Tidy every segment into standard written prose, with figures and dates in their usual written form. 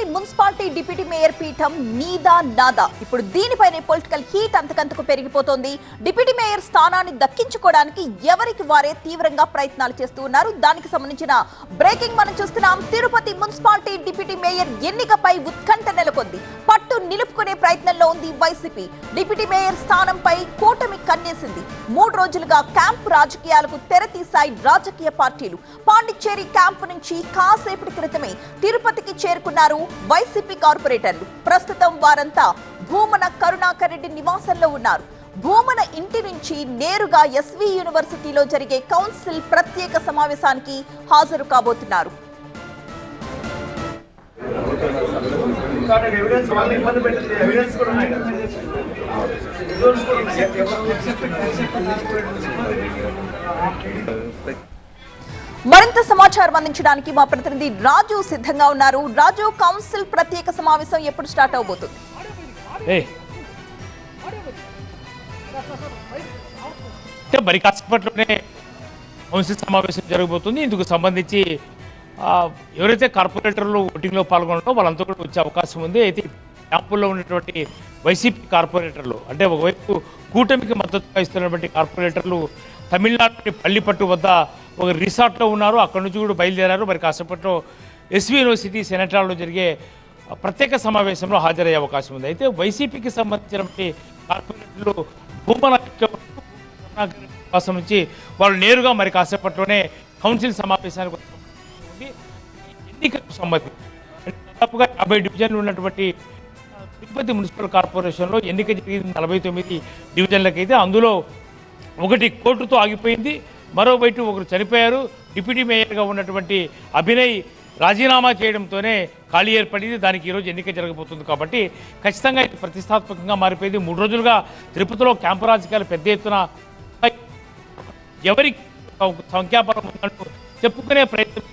Tirupati municipality deputy mayor పీఠం నీదా నాదా. ఇప్పుడు దీనిపైనే పొలిటికల్ హీట్ అంతకంతకు పెరిగిపోతోంది. డిప్యూటీ మేయర్ స్థానాన్ని దక్కించుకోవడానికి ఎవరికి వారే తీవ్రంగా ప్రయత్నాలు చేస్తూ ఉన్నారు. దానికి సంబంధించిన బ్రేకింగ్ మనం చూస్తున్నాం. తిరుపతి మున్సిపాలిటీ డిప్యూటీ మేయర్ ఎన్నికపై ఉత్కంఠ నెలకొంది. పట్టు నిలుపుకునే ప్రయత్నంలో ఉంది వైసీపీ. డిప్యూటీ మేయర్ స్థానంపై కూటమి కన్నేసింది. 3 రోజులుగా క్యాంప్ రాజకీయాలకు తెరతీశాయి రాజకీయ పార్టీలు. పాండిచ్చేరి క్యాంపు నుంచి కాసేపటి క్రితమే తిరుపతికి చేరుకున్నారు వైసీపీ కార్పొరేటర్లు. ప్రస్తుతం వారంతా భూమన కరుణాకర్ రెడ్డి నివాసంలో ఉన్నారు. భూమన ఇంటి నుంచి నేరుగా ఎస్వి యూనివర్సిటీలో జరిగే కౌన్సిల్ ప్రత్యేక సమావేశానికి హాజరు కాబోతున్నారు. మరింత సమాచారం అందించడానికి మా ప్రతినిధి రాజు సిద్ధంగా ఉన్నారు. రాజు, కౌన్సిల్ ప్రత్యేక సమావేశం ఎప్పుడు స్టార్ట్ అవబోతుంది? మరి కాసేపట్లోనే కౌన్సిల్ సమావేశం జరగబోతుంది. ఇందుకు సంబంధించి ఎవరైతే కార్పొరేటర్లు ఓటింగ్లో పాల్గొన్నారో వాళ్ళంతా కూడా వచ్చే అవకాశం ఉంది. అయితే క్యాంపుల్లో ఉన్నటువంటి వైసీపీ కార్పొరేటర్లు, అంటే ఒకవైపు కూటమికి మద్దతుగా ఇస్తున్నటువంటి కార్పొరేటర్లు తమిళనాడు పల్లిపట్టు వద్ద ఒక రిసార్ట్లో ఉన్నారు. అక్కడి నుంచి కూడా బయలుదేరారు. మరి కాసేపట్లో ఎస్వి యూనివర్సిటీ సెనెట్ హాల్లో జరిగే ప్రత్యేక సమావేశంలో హాజరయ్యే అవకాశం ఉంది. అయితే వైసీపీకి సంబంధించినటువంటి కార్పొరేటర్లు భూమన నుంచి వాళ్ళు నేరుగా మరి కాసేపట్లోనే కౌన్సిల్ సమావేశానికి ఎన్నికలకు సంబంధించి దాదాపుగా 50 డివిజన్లు ఉన్నటువంటి తిరుపతి మున్సిపల్ కార్పొరేషన్లో ఎన్నిక జరిగింది 49 డివిజన్లకైతే. అందులో ఒకటి కోర్టుతో ఆగిపోయింది. మరోవైపు ఒకరు చనిపోయారు. డిప్యూటీ మేయర్గా ఉన్నటువంటి అభినయ్ రాజీనామా చేయడంతోనే ఖాళీ ఏర్పడింది. దానికి ఈరోజు ఎన్నిక జరగబోతుంది. కాబట్టి ఖచ్చితంగా ఇది ప్రతిష్టాత్మకంగా మారిపోయింది. 3 రోజులుగా తిరుపతిలో క్యాంపు రాజకీయాలు పెద్ద ఎత్తున ఎవరికి సంఖ్యాపరం ఉందంటూ చెప్పుకునే ప్రయత్నం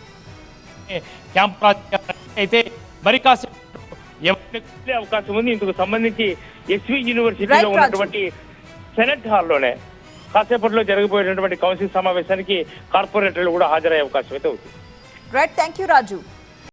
క్యాంపు రాజకీయాలు అయితే మరి కాసేపు ఎవరికి అవకాశం ఉంది. ఇందుకు సంబంధించి ఎస్వి యూనివర్సిటీలో ఉన్నటువంటి సెనెట్ హాల్లోనే కాసేపట్లో జరగబోయేటటువంటి కౌన్సిల్ సమావేశానికి కార్పొరేటర్లు కూడా హాజరయ్యే అవకాశం అయితే ఉంది. Right, thank you Raju.